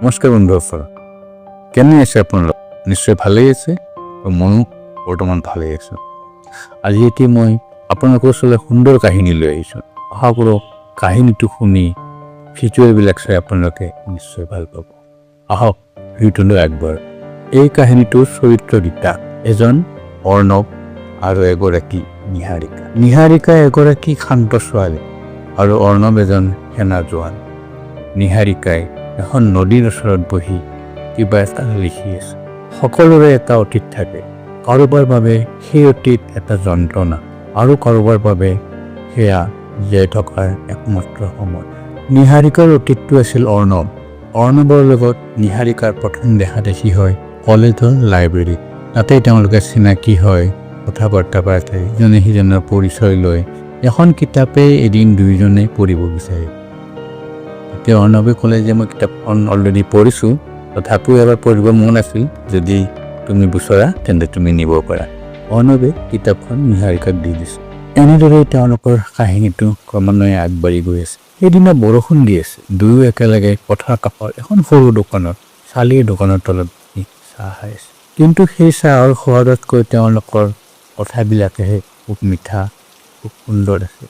নমস্কাৰ বন্ধুসকল, কেনে আছে আপোনালোক? নিশ্চয় ভালেই আছে আৰু ময়ো বৰ্তমান ভালেই আছোঁ। আজি এটি মই আপোনালোকৰ ওচৰলৈ সুন্দৰ কাহিনী লৈ আহিছোঁ। আশা কৰোঁ কাহিনীটো শুনি ভিজুৱেলবিলাক চাই আপোনালোকে নিশ্চয় ভাল পাব। আহক ভিডিঅ'টোলৈ আগবাঢ়ো। এই কাহিনীটোৰ চৰিত্ৰ দুটা, এজন অৰ্ণৱ আৰু এগৰাকী নিহাৰিকা। নিহাৰিকা এগৰাকী শান্ত ছোৱালী আৰু অৰ্ণৱ এজন সেনা জোৱান। নিহাৰিকাই এখন নদীৰ ওচৰত বহি কিবা এটা লিখি আছে। সকলোৰে এটা অতীত থাকে। কাৰোবাৰ বাবে সেই অতীত এটা যন্ত্ৰণা আৰু কাৰোবাৰ বাবে সেয়া জীয়াই থকাৰ একমাত্ৰ সময়। নিহাৰিকাৰ অতীতটো আছিল অৰ্ণৱ। অৰ্ণৱৰ লগত নিহাৰিকাৰ প্ৰথম দেখা দেখি হয় কলেজৰ লাইব্ৰেৰীত। তাতেই তেওঁলোকে চিনাকি হয়, কথা বাৰ্তা পাতে, ইজনে সিজনৰ পৰিচয় লয়। এখন কিতাপেই এদিন দুয়োজনে পঢ়িব বিচাৰে। এতিয়া অৰ্ণৱে ক'লে যে মই কিতাপখন অলৰেডি পঢ়িছোঁ, তথাপিও এবাৰ পঢ়িব মন আছিল, যদি তুমি বিচৰা তেন্তে তুমি নিব পাৰা। অৰ্ণৱে কিতাপখন নিহাৰিকাক দি দিছে। এনেদৰেই তেওঁলোকৰ কাহিনীটো ক্ৰমান্বয়ে আগবাঢ়ি গৈ আছে। সেইদিনা বৰষুণ দি আছে। দুয়ো একেলগে পথাৰ কাষৰ এখন সৰু দোকানত, চালিৰ দোকানৰ তলত বহি চাহ খাই আছে। কিন্তু সেই চাহৰ সোৱাদতকৈ তেওঁলোকৰ কথাবিলাকেহে খুব মিঠা, খুব সুন্দৰ আছে।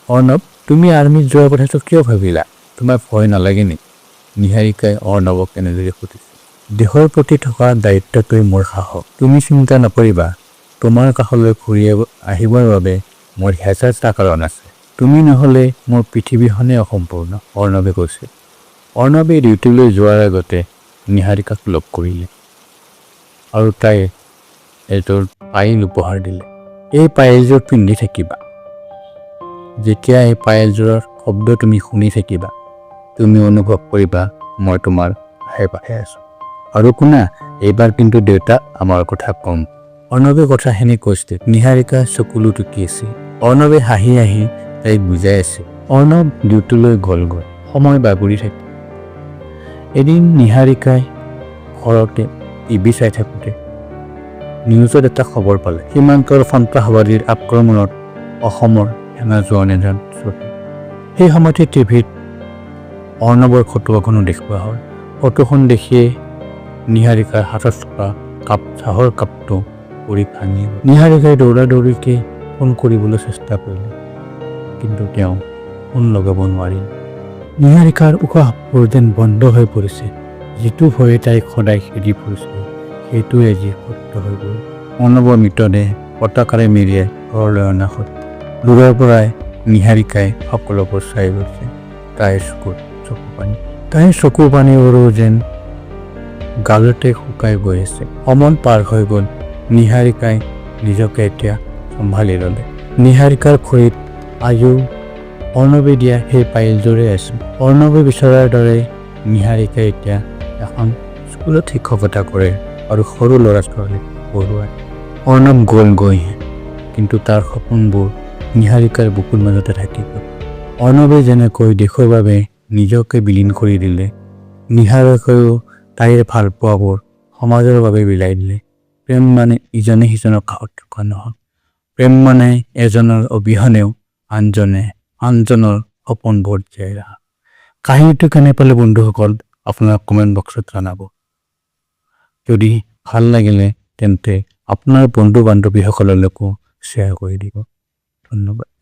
অৰ্ণৱ, তুমি আৰ্মিত যোৱাৰ কথাটো কিয় ভাবিলা? তোমাৰ ভয় নালাগে নেকি? নিহাৰিকাই অৰ্ণৱক এনেদৰে সুধিছে। দেশৰ প্ৰতি থকা দায়িত্বটোৱে মোৰ সাহস। তুমি চিন্তা নকৰিবা, তোমাৰ কাষলৈ ঘূৰি আহিবৰ বাবে মোৰ হেজাৰটা কাৰণ আছে। তুমি নহ'লে মোৰ পৃথিৱীখনেই অসম্পূৰ্ণ, অৰ্ণৱে কৈছে। অৰ্ণৱে ডিউটিলৈ যোৱাৰ আগতে নিহাৰিকাক লগ কৰিলে আৰু তাই এযোৰ পায়েল উপহাৰ দিলে। এই পায়েলযোৰ পিন্ধি থাকিবা। যেতিয়া এই পায়েলযোৰৰ শব্দ তুমি শুনি থাকিবা, তুমি অনুভৱ কৰিবা মই তোমাৰ আশে পাশে আছোঁ। আৰু শুনা, এইবাৰ কিন্তু দেউতা আমাৰ কথা কম। অৰ্ণৱে কথাখিনি কৈছে। নিহাৰিকা চকুলো টুকি আছে। অৰ্ণৱে হাঁহি হাঁহি তাইক বুজাই আছে। অৰ্ণৱ ডিউটিলৈ গ'লগৈ। সময় বাগৰি থাকে। এদিন নিহাৰিকাই ঘৰতে টিভি চাই থাকোঁতে নিউজত এটা খবৰ পালে, সীমান্তৰ সন্ত্ৰাসবাদীৰ আক্ৰমণত অসমৰ সেনা জোৱান এজন শ্বহীদ। সেই সময়তে টিভিত অৰ্ণৱৰ ফটো এখনো দেখুওৱা হয়। ফটোখন দেখিয়ে নিহাৰিকাৰ হাতত থকা চাহৰ কাপটো পৰি ভাঙি গ'ল। নিহাৰিকাই দৌৰা দৌৰিকৈ ফোন কৰিবলৈ চেষ্টা কৰিলে, কিন্তু তেওঁ ফোন লগাব নোৱাৰিল। নিহাৰিকাৰ উশাহবোৰ যেন বন্ধ হৈ পৰিছে। যিটো ভয়ে তাইক সদায় খেদি ফুৰিছিল, সেইটোৱে আজি সত্য হৈ গ'ল। অৰ্ণৱৰ মৃতদেহ পতাকাৰে মেৰিয়াই ঘৰলৈ অনা হ'ল। দূৰৰ পৰাই নিহাৰিকাই সকলোবোৰ চাই গৈছে। তাইৰ চকু পানীবোৰো যেন গালতে শুকাই গৈ আছে। সময় পাৰ হৈ গ'ল। নিহাৰিকাই নিজকে এতিয়া চম্ভালি ল'লে। নিহাৰিকাৰ ভৰিত আজিও অৰ্ণৱে দিয়া সেই পায়েলযোৰে আছে। অৰ্ণৱে বিচৰাৰ দৰে নিহাৰিকাই এতিয়া এখন স্কুলত শিক্ষকতা কৰে আৰু সৰু ল'ৰা ছোৱালীক পঢ়ুৱায়। অৰ্ণৱ গ'লগৈ, কিন্তু তাৰ সপোনবোৰ নিহাৰিকাৰ বুকুৰ মাজতে থাকি গ'ল। অৰ্ণৱে যেনেকৈ দেশৰ বাবে নিজকে বিলীন কৰি দিলে, নিহাৰিকাইও তাইৰ ভালপোৱাবোৰ সমাজৰ বাবে বিলাই দিলে। প্ৰেম মানে ইজনে সিজনৰ কাষত থকা নহয়। প্ৰেম মানে এজনৰ অবিহনেও আনজনৰ সপোনবোৰ জীয়াই ৰখা। কাহিনীটো কেনে পালে বন্ধুসকল, আপোনাৰ কমেণ্ট বক্সত জনাব। যদি ভাল লাগিলে তেন্তে আপোনাৰ বন্ধু বান্ধৱীসকললৈকো শ্বেয়াৰ কৰি দিব। ধন্যবাদ।